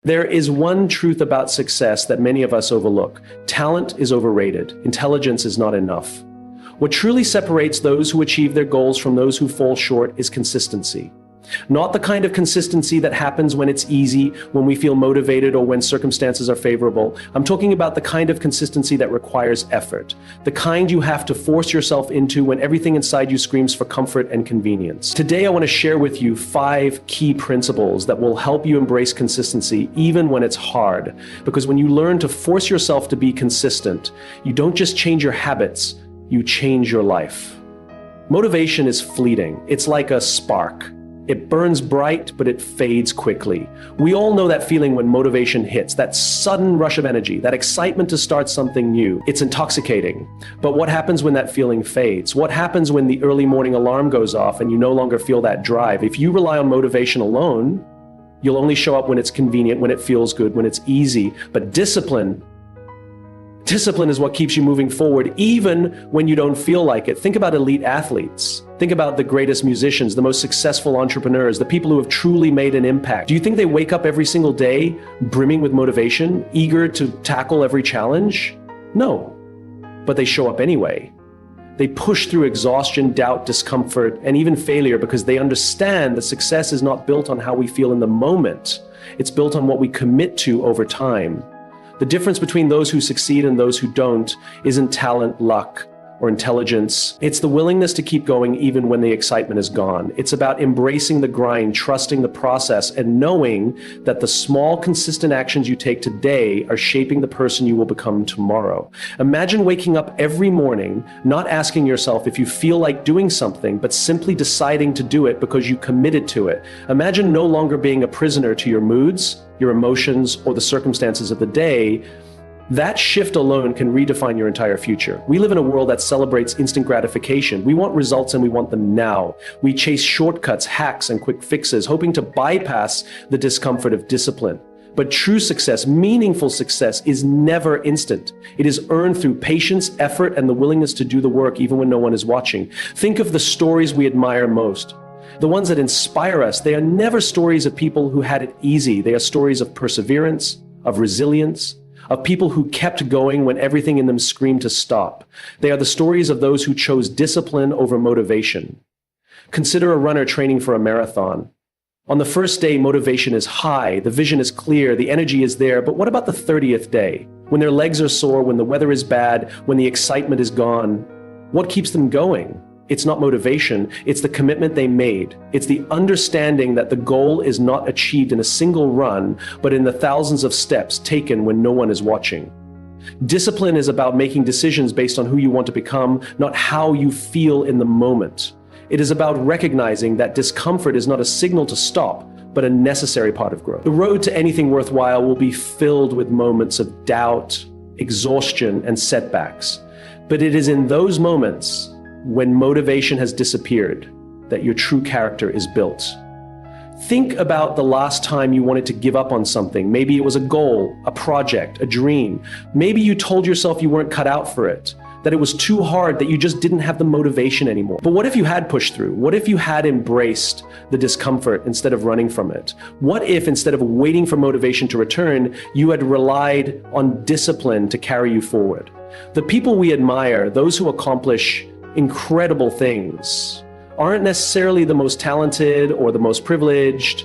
There is one truth about success that many of us overlook. Talent is overrated. Intelligence is not enough. What truly separates those who achieve their goals from those who fall short is consistency. Not the kind of consistency that happens when it's easy, when we feel motivated, or when circumstances are favorable. I'm talking about the kind of consistency that requires effort. The kind you have to force yourself into when everything inside you screams for comfort and convenience. Today, I want to share with you 5 key principles that will help you embrace consistency even when it's hard. Because when you learn to force yourself to be consistent, you don't just change your habits, you change your life. Motivation is fleeting. It's like a spark. It burns bright, but it fades quickly. We all know that feeling when motivation hits, that sudden rush of energy, that excitement to start something new. It's intoxicating. But what happens when that feeling fades? What happens when the early morning alarm goes off and you no longer feel that drive? If you rely on motivation alone, you'll only show up when it's convenient, when it feels good, when it's easy. But discipline is what keeps you moving forward, even when you don't feel like it. Think about elite athletes. Think about the greatest musicians, the most successful entrepreneurs, the people who have truly made an impact. Do you think they wake up every single day brimming with motivation, eager to tackle every challenge? No, but they show up anyway. They push through exhaustion, doubt, discomfort, and even failure because they understand that success is not built on how we feel in the moment. It's built on what we commit to over time. The difference between those who succeed and those who don't isn't talent, luck, or intelligence. It's the willingness to keep going even when the excitement is gone. It's about embracing the grind, trusting the process, and knowing that the small, consistent actions you take today are shaping the person you will become tomorrow. Imagine waking up every morning, not asking yourself if you feel like doing something, but simply deciding to do it because you committed to it. Imagine no longer being a prisoner to your moods, your emotions, or the circumstances of the day. That shift alone can redefine your entire future. We live in a world that celebrates instant gratification. We want results and we want them now. We chase shortcuts, hacks, and quick fixes, hoping to bypass the discomfort of discipline. But true success, meaningful success, is never instant. It is earned through patience, effort, and the willingness to do the work even when no one is watching. Think of the stories we admire most. The ones that inspire us, they are never stories of people who had it easy. They are stories of perseverance, of resilience, of people who kept going when everything in them screamed to stop. They are the stories of those who chose discipline over motivation. Consider a runner training for a marathon. On the first day, motivation is high, the vision is clear, the energy is there, but what about the 30th day? When their legs are sore, when the weather is bad, when the excitement is gone, what keeps them going? It's not motivation, it's the commitment they made. It's the understanding that the goal is not achieved in a single run, but in the thousands of steps taken when no one is watching. Discipline is about making decisions based on who you want to become, not how you feel in the moment. It is about recognizing that discomfort is not a signal to stop, but a necessary part of growth. The road to anything worthwhile will be filled with moments of doubt, exhaustion, and setbacks. But it is in those moments when motivation has disappeared that your true character is built. Think about the last time you wanted to give up on something. Maybe it was a goal, a project, a dream. Maybe you told yourself you weren't cut out for it, that it was too hard, that you just didn't have the motivation anymore. But what if you had pushed through? What if you had embraced the discomfort instead of running from it? What if, instead of waiting for motivation to return, you had relied on discipline to carry you forward? The people we admire, those who accomplish incredible things, aren't necessarily the most talented or the most privileged.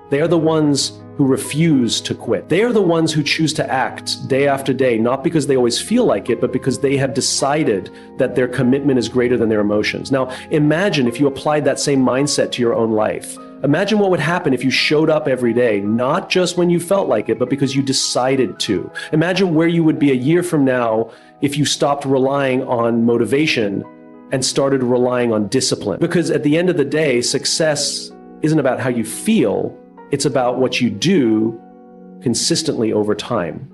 They are the ones who refuse to quit. They are the ones who choose to act day after day, not because they always feel like it, but because they have decided that their commitment is greater than their emotions. Now, imagine if you applied that same mindset to your own life. Imagine what would happen if you showed up every day, not just when you felt like it, but because you decided to. Imagine where you would be a year from now if you stopped relying on motivation and started relying on discipline. Because at the end of the day, success isn't about how you feel, it's about what you do consistently over time.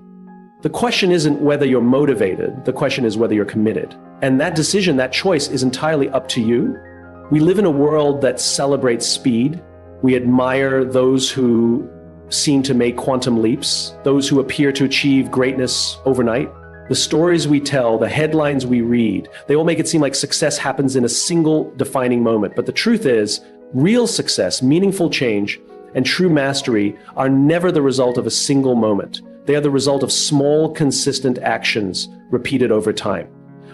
The question isn't whether you're motivated, the question is whether you're committed. And that decision, that choice is entirely up to you. We live in a world that celebrates speed. We admire those who seem to make quantum leaps, those who appear to achieve greatness overnight. The stories we tell, the headlines we read, they all make it seem like success happens in a single defining moment. But the truth is, real success, meaningful change, and true mastery are never the result of a single moment. They are the result of small, consistent actions repeated over time.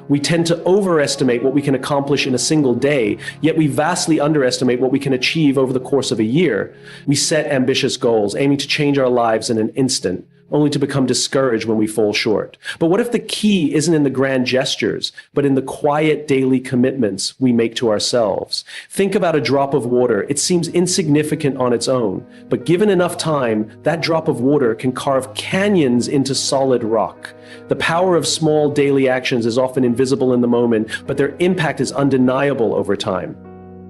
We tend to overestimate what we can accomplish in a single day, yet we vastly underestimate what we can achieve over the course of a year. We set ambitious goals, aiming to change our lives in an instant, only to become discouraged when we fall short. But what if the key isn't in the grand gestures, but in the quiet daily commitments we make to ourselves? Think about a drop of water. It seems insignificant on its own, but given enough time, that drop of water can carve canyons into solid rock. The power of small daily actions is often invisible in the moment, but their impact is undeniable over time.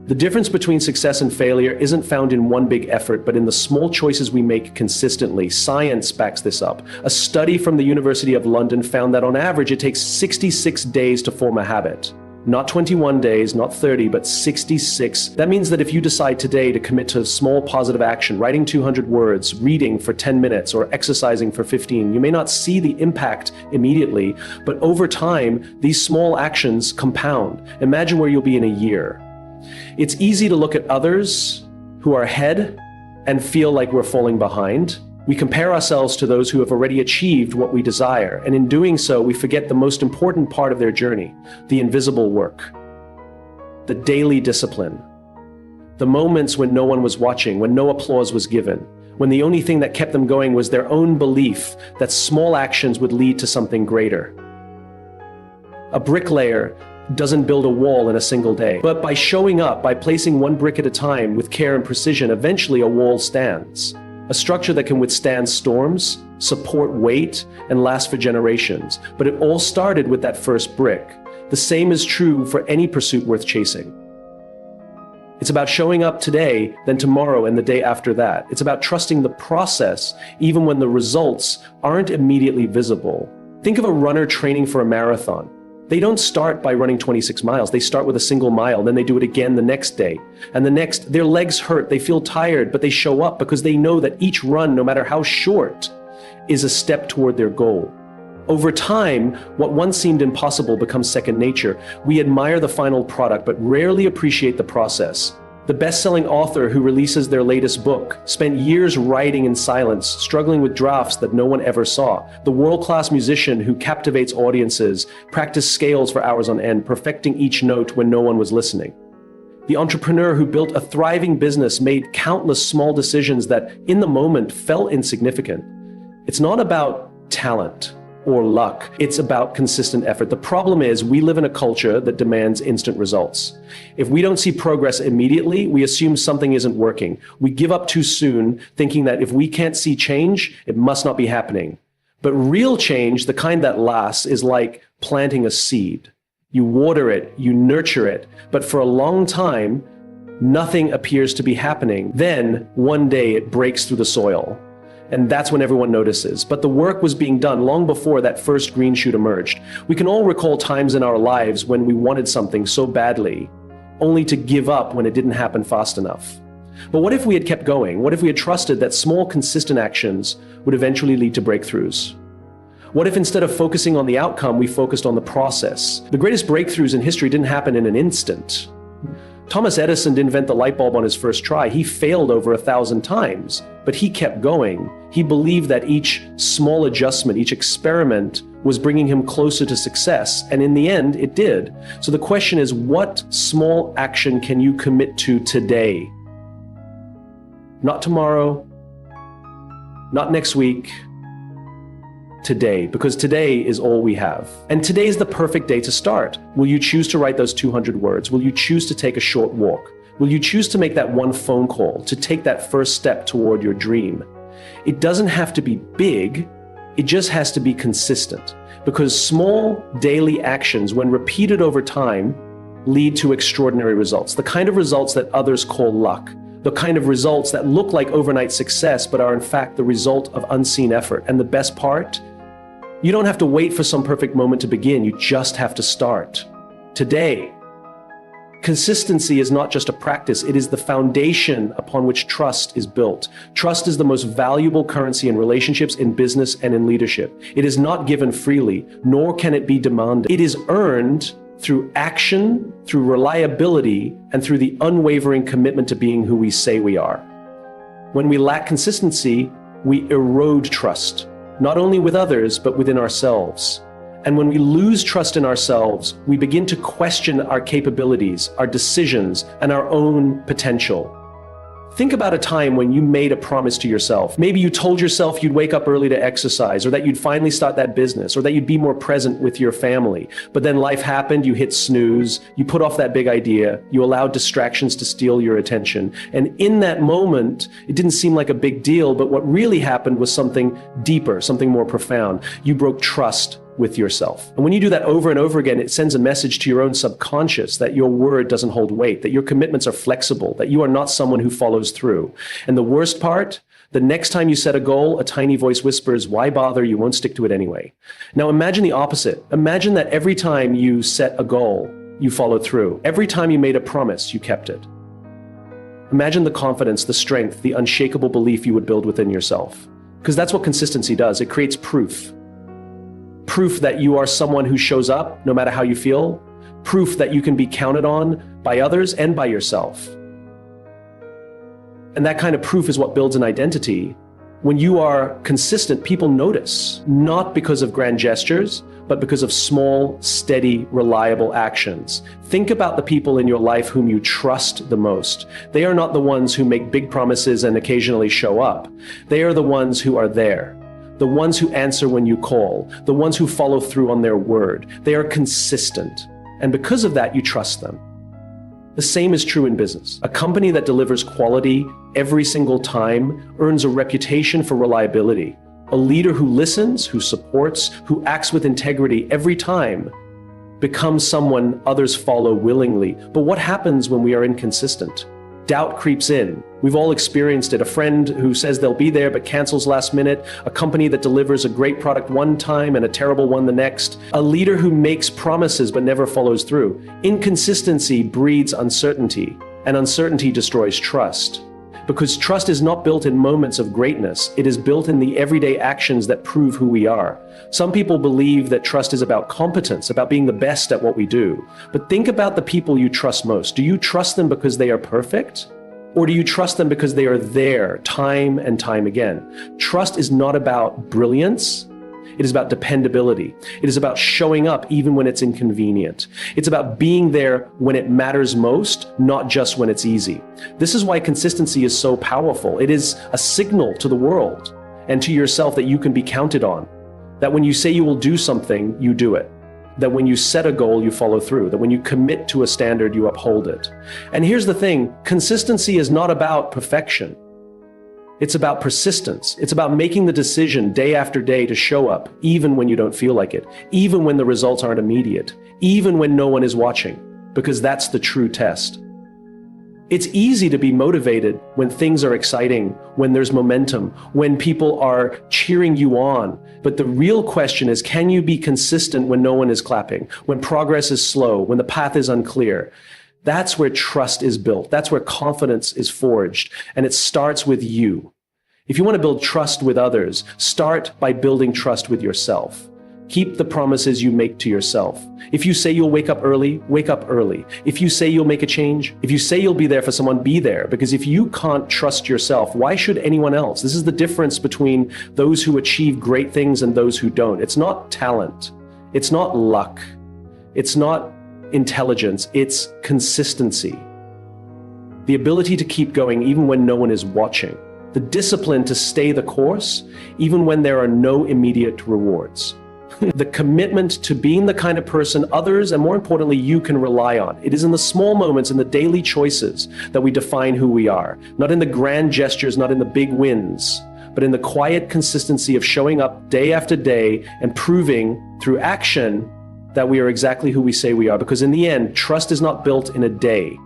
The difference between success and failure isn't found in one big effort, but in the small choices we make consistently. Science backs this up. A study from the University of London found that on average it takes 66 days to form a habit. Not 21 days, not 30, but 66. That means that if you decide today to commit to small positive action, writing 200 words, reading for 10 minutes, or exercising for 15, you may not see the impact immediately, but over time, these small actions compound. Imagine where you'll be in a year. It's easy to look at others who are ahead and feel like we're falling behind. We compare ourselves to those who have already achieved what we desire, and in doing so, we forget the most important part of their journey, the invisible work, the daily discipline, the moments when no one was watching, when no applause was given, when the only thing that kept them going was their own belief that small actions would lead to something greater. A bricklayer doesn't build a wall in a single day, but by showing up, by placing one brick at a time with care and precision, eventually a wall stands. A structure that can withstand storms, support weight, and last for generations. But it all started with that first brick. The same is true for any pursuit worth chasing. It's about showing up today, then tomorrow, and the day after that. It's about trusting the process, even when the results aren't immediately visible. Think of a runner training for a marathon. They don't start by running 26 miles. They start with a single mile, then they do it again the next day. And the next, their legs hurt, they feel tired, but they show up because they know that each run, no matter how short, is a step toward their goal. Over time, what once seemed impossible becomes second nature. We admire the final product, but rarely appreciate the process. The best-selling author who releases their latest book spent years writing in silence, struggling with drafts that no one ever saw. The world-class musician who captivates audiences practiced scales for hours on end, perfecting each note when no one was listening. The entrepreneur who built a thriving business made countless small decisions that, in the moment, felt insignificant. It's not about talent or luck. It's about consistent effort. The problem is we live in a culture that demands instant results. If we don't see progress immediately, we assume something isn't working. We give up too soon, thinking that if we can't see change, it must not be happening. But real change, the kind that lasts, is like planting a seed. You water it, you nurture it, but for a long time, nothing appears to be happening. Then, one day, it breaks through the soil. And that's when everyone notices. But the work was being done long before that first green shoot emerged. We can all recall times in our lives when we wanted something so badly, only to give up when it didn't happen fast enough. But what if we had kept going? What if we had trusted that small, consistent actions would eventually lead to breakthroughs? What if instead of focusing on the outcome, we focused on the process? The greatest breakthroughs in history didn't happen in an instant. Thomas Edison didn't invent the light bulb on his first try. He failed over 1,000 times, but he kept going. He believed that each small adjustment, each experiment was bringing him closer to success. And in the end, it did. So the question is, what small action can you commit to today? Not tomorrow, not next week, today, because today is all we have. And today is the perfect day to start. Will you choose to write those 200 words? Will you choose to take a short walk? Will you choose to make that one phone call, to take that first step toward your dream? It doesn't have to be big, it just has to be consistent. Because small daily actions, when repeated over time, lead to extraordinary results. The kind of results that others call luck. The kind of results that look like overnight success, but are in fact the result of unseen effort. And the best part? You don't have to wait for some perfect moment to begin, you just have to start. Today. Consistency is not just a practice, it is the foundation upon which trust is built. Trust is the most valuable currency in relationships, in business, and in leadership. It is not given freely, nor can it be demanded. It is earned through action, through reliability, and through the unwavering commitment to being who we say we are. When we lack consistency, we erode trust, not only with others, but within ourselves. And when we lose trust in ourselves, we begin to question our capabilities, our decisions, and our own potential. Think about a time when you made a promise to yourself. Maybe you told yourself you'd wake up early to exercise, or that you'd finally start that business, or that you'd be more present with your family. But then life happened, you hit snooze, you put off that big idea, you allowed distractions to steal your attention. And in that moment, it didn't seem like a big deal, but what really happened was something deeper, something more profound. You broke trust with yourself. And when you do that over and over again, it sends a message to your own subconscious that your word doesn't hold weight, that your commitments are flexible, that you are not someone who follows through. And the worst part, the next time you set a goal, a tiny voice whispers, "Why bother? You won't stick to it anyway." Now imagine the opposite. Imagine that every time you set a goal, you followed through. Every time you made a promise, you kept it. Imagine the confidence, the strength, the unshakable belief you would build within yourself. Because that's what consistency does. It creates proof. Proof that you are someone who shows up no matter how you feel. Proof that you can be counted on by others and by yourself. And that kind of proof is what builds an identity. When you are consistent, people notice, not because of grand gestures, but because of small, steady, reliable actions. Think about the people in your life whom you trust the most. They are not the ones who make big promises and occasionally show up. They are the ones who are there. The ones who answer when you call, the ones who follow through on their word. They are consistent. And because of that, you trust them. The same is true in business. A company that delivers quality every single time earns a reputation for reliability. A leader who listens, who supports, who acts with integrity every time becomes someone others follow willingly. But what happens when we are inconsistent? Doubt creeps in. We've all experienced it. A friend who says they'll be there but cancels last minute. A company that delivers a great product one time and a terrible one the next. A leader who makes promises but never follows through. Inconsistency breeds uncertainty, and uncertainty destroys trust. Because trust is not built in moments of greatness. It is built in the everyday actions that prove who we are. Some people believe that trust is about competence, about being the best at what we do. But think about the people you trust most. Do you trust them because they are perfect? Or do you trust them because they are there time and time again? Trust is not about brilliance. It is about dependability. It is about showing up even when it's inconvenient. It's about being there when it matters most, not just when it's easy. This is why consistency is so powerful. It is a signal to the world and to yourself that you can be counted on. That when you say you will do something, you do it. That when you set a goal, you follow through. That when you commit to a standard, you uphold it. And here's the thing, consistency is not about perfection. It's about persistence. It's about making the decision day after day to show up, even when you don't feel like it, even when the results aren't immediate, even when no one is watching, because that's the true test. It's easy to be motivated when things are exciting, when there's momentum, when people are cheering you on. But the real question is, can you be consistent when no one is clapping, when progress is slow, when the path is unclear? That's where trust is built. That's where confidence is forged. And it starts with you. If you want to build trust with others, start by building trust with yourself. Keep the promises you make to yourself. If you say you'll wake up early, wake up early. If you say you'll make a change, if you say you'll be there for someone, be there. Because if you can't trust yourself, why should anyone else? This is the difference between those who achieve great things and those who don't. It's not talent. It's not luck. It's not intelligence, it's consistency. The ability to keep going even when no one is watching. The discipline to stay the course even when there are no immediate rewards. The commitment to being the kind of person others, and more importantly, you can rely on. It is in the small moments, in the daily choices that we define who we are. Not in the grand gestures, not in the big wins, but in the quiet consistency of showing up day after day and proving through action that we are exactly who we say we are. Because in the end, trust is not built in a day.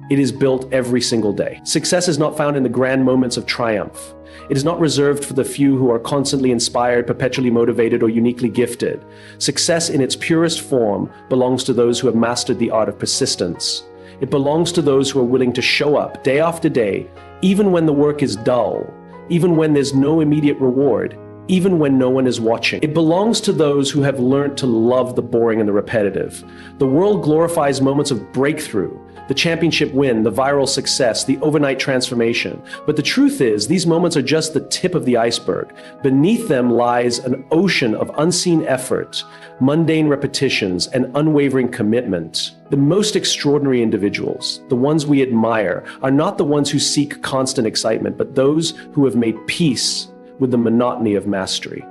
It is built every single day. Success is not found in the grand moments of triumph. It is not reserved for the few who are constantly inspired, perpetually motivated, or uniquely gifted. Success in its purest form belongs to those who have mastered the art of persistence. It belongs to those who are willing to show up day after day, even when the work is dull, even when there's no immediate reward, even when no one is watching. It belongs to those who have learned to love the boring and the repetitive. The world glorifies moments of breakthrough, the championship win, the viral success, the overnight transformation. But the truth is, these moments are just the tip of the iceberg. Beneath them lies an ocean of unseen effort, mundane repetitions, and unwavering commitment. The most extraordinary individuals, the ones we admire, are not the ones who seek constant excitement, but those who have made peace with the monotony of mastery.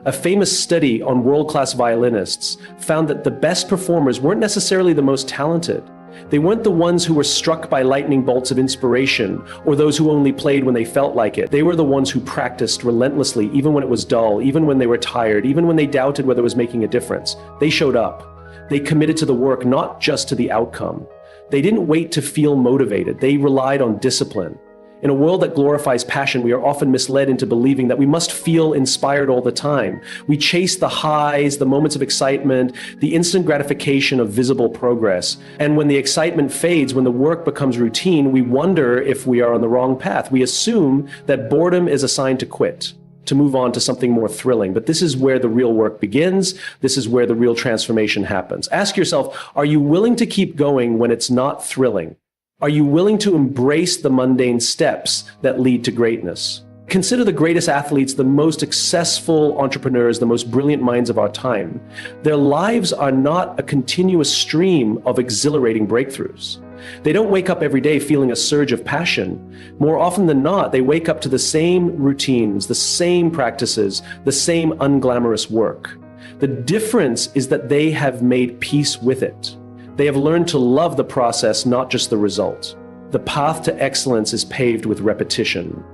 A famous study on world-class violinists found that the best performers weren't necessarily the most talented. They weren't the ones who were struck by lightning bolts of inspiration or those who only played when they felt like it. They were the ones who practiced relentlessly, even when it was dull, even when they were tired, even when they doubted whether it was making a difference. They showed up. They committed to the work, not just to the outcome. They didn't wait to feel motivated. They relied on discipline. In a world that glorifies passion, we are often misled into believing that we must feel inspired all the time. We chase the highs, the moments of excitement, the instant gratification of visible progress. And when the excitement fades, when the work becomes routine, we wonder if we are on the wrong path. We assume that boredom is a sign to quit, to move on to something more thrilling. But this is where the real work begins. This is where the real transformation happens. Ask yourself, are you willing to keep going when it's not thrilling? Are you willing to embrace the mundane steps that lead to greatness? Consider the greatest athletes, the most successful entrepreneurs, the most brilliant minds of our time. Their lives are not a continuous stream of exhilarating breakthroughs. They don't wake up every day feeling a surge of passion. More often than not, they wake up to the same routines, the same practices, the same unglamorous work. The difference is that they have made peace with it. They have learned to love the process, not just the result. The path to excellence is paved with repetition.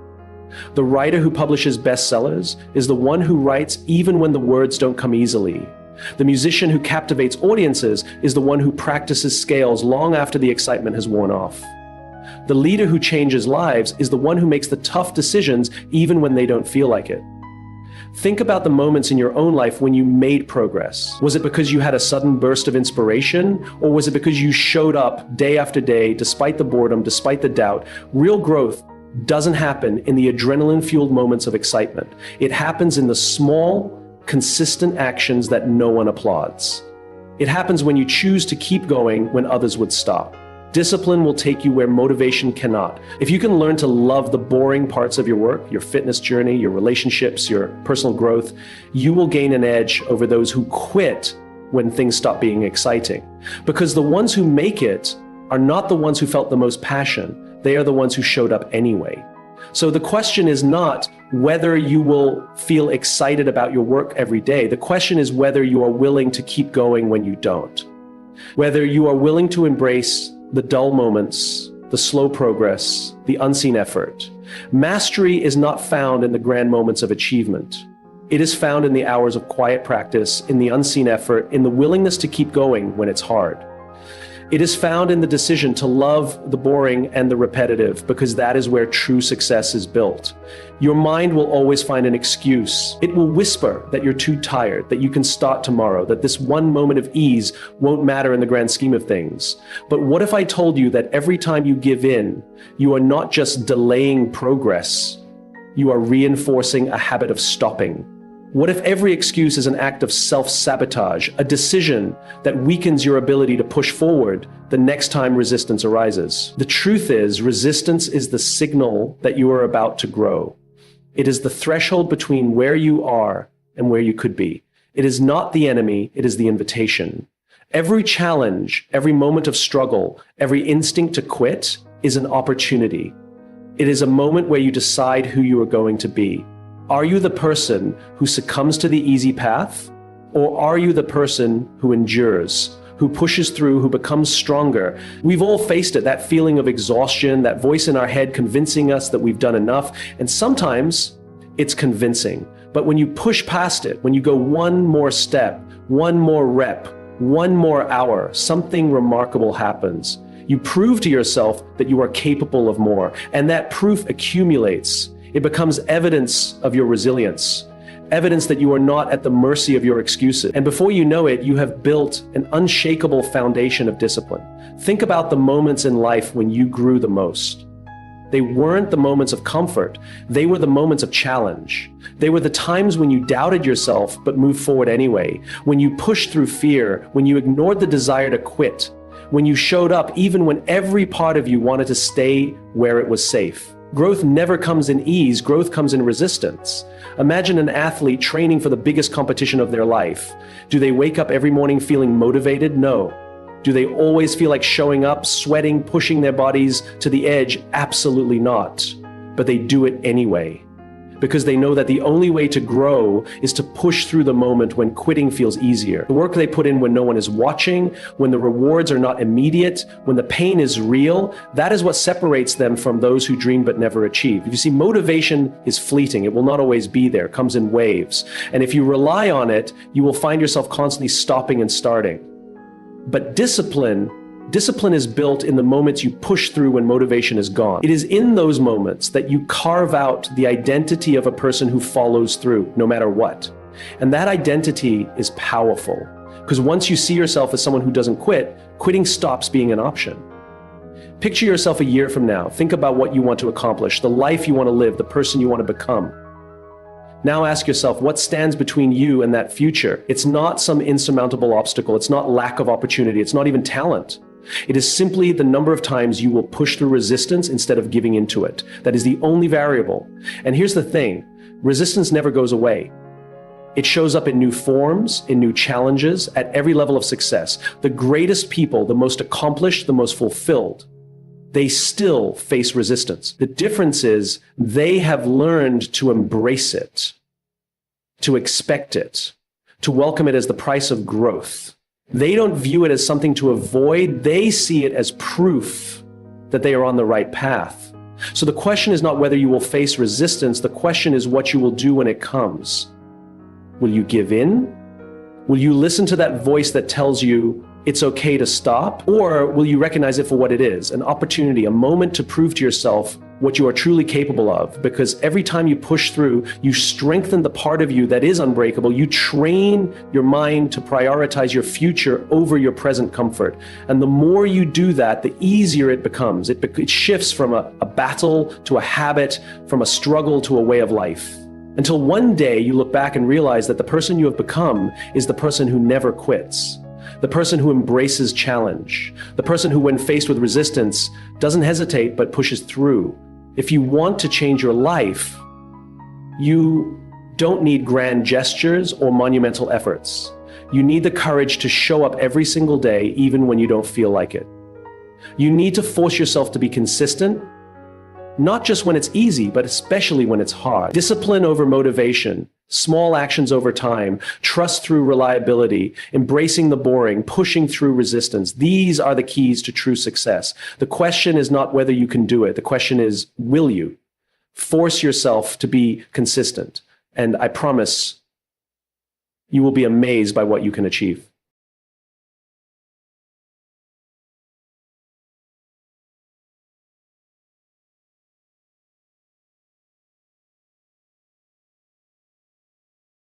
The writer who publishes bestsellers is the one who writes even when the words don't come easily. The musician who captivates audiences is the one who practices scales long after the excitement has worn off. The leader who changes lives is the one who makes the tough decisions even when they don't feel like it. Think about the moments in your own life when you made progress. Was it because you had a sudden burst of inspiration, or was it because you showed up day after day, despite the boredom, despite the doubt? Real growth doesn't happen in the adrenaline-fueled moments of excitement. It happens in the small, consistent actions that no one applauds. It happens when you choose to keep going when others would stop. Discipline will take you where motivation cannot. If you can learn to love the boring parts of your work, your fitness journey, your relationships, your personal growth, you will gain an edge over those who quit when things stop being exciting. Because the ones who make it are not the ones who felt the most passion. They are the ones who showed up anyway. So the question is not whether you will feel excited about your work every day. The question is whether you are willing to keep going when you don't. Whether you are willing to embrace the dull moments, the slow progress, the unseen effort. Mastery is not found in the grand moments of achievement. It is found in the hours of quiet practice, in the unseen effort, in the willingness to keep going when it's hard. It is found in the decision to love the boring and the repetitive, because that is where true success is built. Your mind will always find an excuse. It will whisper that you're too tired, that you can start tomorrow, that this one moment of ease won't matter in the grand scheme of things. But what if I told you that every time you give in, you are not just delaying progress, you are reinforcing a habit of stopping? What if every excuse is an act of self-sabotage, a decision that weakens your ability to push forward the next time resistance arises? The truth is, resistance is the signal that you are about to grow. It is the threshold between where you are and where you could be. It is not the enemy, it is the invitation. Every challenge, every moment of struggle, every instinct to quit is an opportunity. It is a moment where you decide who you are going to be. Are you the person who succumbs to the easy path? Or are you the person who endures, who pushes through, who becomes stronger? We've all faced it, that feeling of exhaustion, that voice in our head convincing us that we've done enough. And sometimes it's convincing. But when you push past it, when you go one more step, one more rep, one more hour, something remarkable happens. You prove to yourself that you are capable of more, and that proof accumulates. It becomes evidence of your resilience, evidence that you are not at the mercy of your excuses. And before you know it, you have built an unshakable foundation of discipline. Think about the moments in life when you grew the most. They weren't the moments of comfort. They were the moments of challenge. They were the times when you doubted yourself but moved forward anyway, when you pushed through fear, when you ignored the desire to quit, when you showed up even when every part of you wanted to stay where it was safe. Growth never comes in ease, growth comes in resistance. Imagine an athlete training for the biggest competition of their life. Do they wake up every morning feeling motivated? No. Do they always feel like showing up, sweating, pushing their bodies to the edge? Absolutely not. But they do it anyway, because they know that the only way to grow is to push through the moment when quitting feels easier. The work they put in when no one is watching, when the rewards are not immediate, when the pain is real, that is what separates them from those who dream but never achieve. You see, motivation is fleeting. It will not always be there. It comes in waves. And if you rely on it, you will find yourself constantly stopping and starting. But discipline is built in the moments you push through when motivation is gone. It is in those moments that you carve out the identity of a person who follows through, no matter what. And that identity is powerful, because once you see yourself as someone who doesn't quit, quitting stops being an option. Picture yourself a year from now. Think about what you want to accomplish, the life you want to live, the person you want to become. Now ask yourself, what stands between you and that future? It's not some insurmountable obstacle. It's not lack of opportunity. It's not even talent. It is simply the number of times you will push through resistance instead of giving into it. That is the only variable. And here's the thing, resistance never goes away. It shows up in new forms, in new challenges, at every level of success. The greatest people, the most accomplished, the most fulfilled, they still face resistance. The difference is they have learned to embrace it, to expect it, to welcome it as the price of growth. They don't view it as something to avoid. They see it as proof that they are on the right path. So the question is not whether you will face resistance. The question is what you will do when it comes. Will you give in? Will you listen to that voice that tells you it's okay to stop? Or will you recognize it for what it is, an opportunity, a moment to prove to yourself what you are truly capable of? Because every time you push through, you strengthen the part of you that is unbreakable. You train your mind to prioritize your future over your present comfort. And the more you do that, the easier it becomes. It shifts from a battle to a habit, from a struggle to a way of life. Until one day you look back and realize that the person you have become is the person who never quits. The person who embraces challenge, the person who, when faced with resistance, doesn't hesitate but pushes through. If you want to change your life, you don't need grand gestures or monumental efforts. You need the courage to show up every single day, even when you don't feel like it. You need to force yourself to be consistent, not just when it's easy, but especially when it's hard. Discipline over motivation, small actions over time, trust through reliability, embracing the boring, pushing through resistance. These are the keys to true success. The question is not whether you can do it. The question is, will you? Force yourself to be consistent. And I promise you will be amazed by what you can achieve.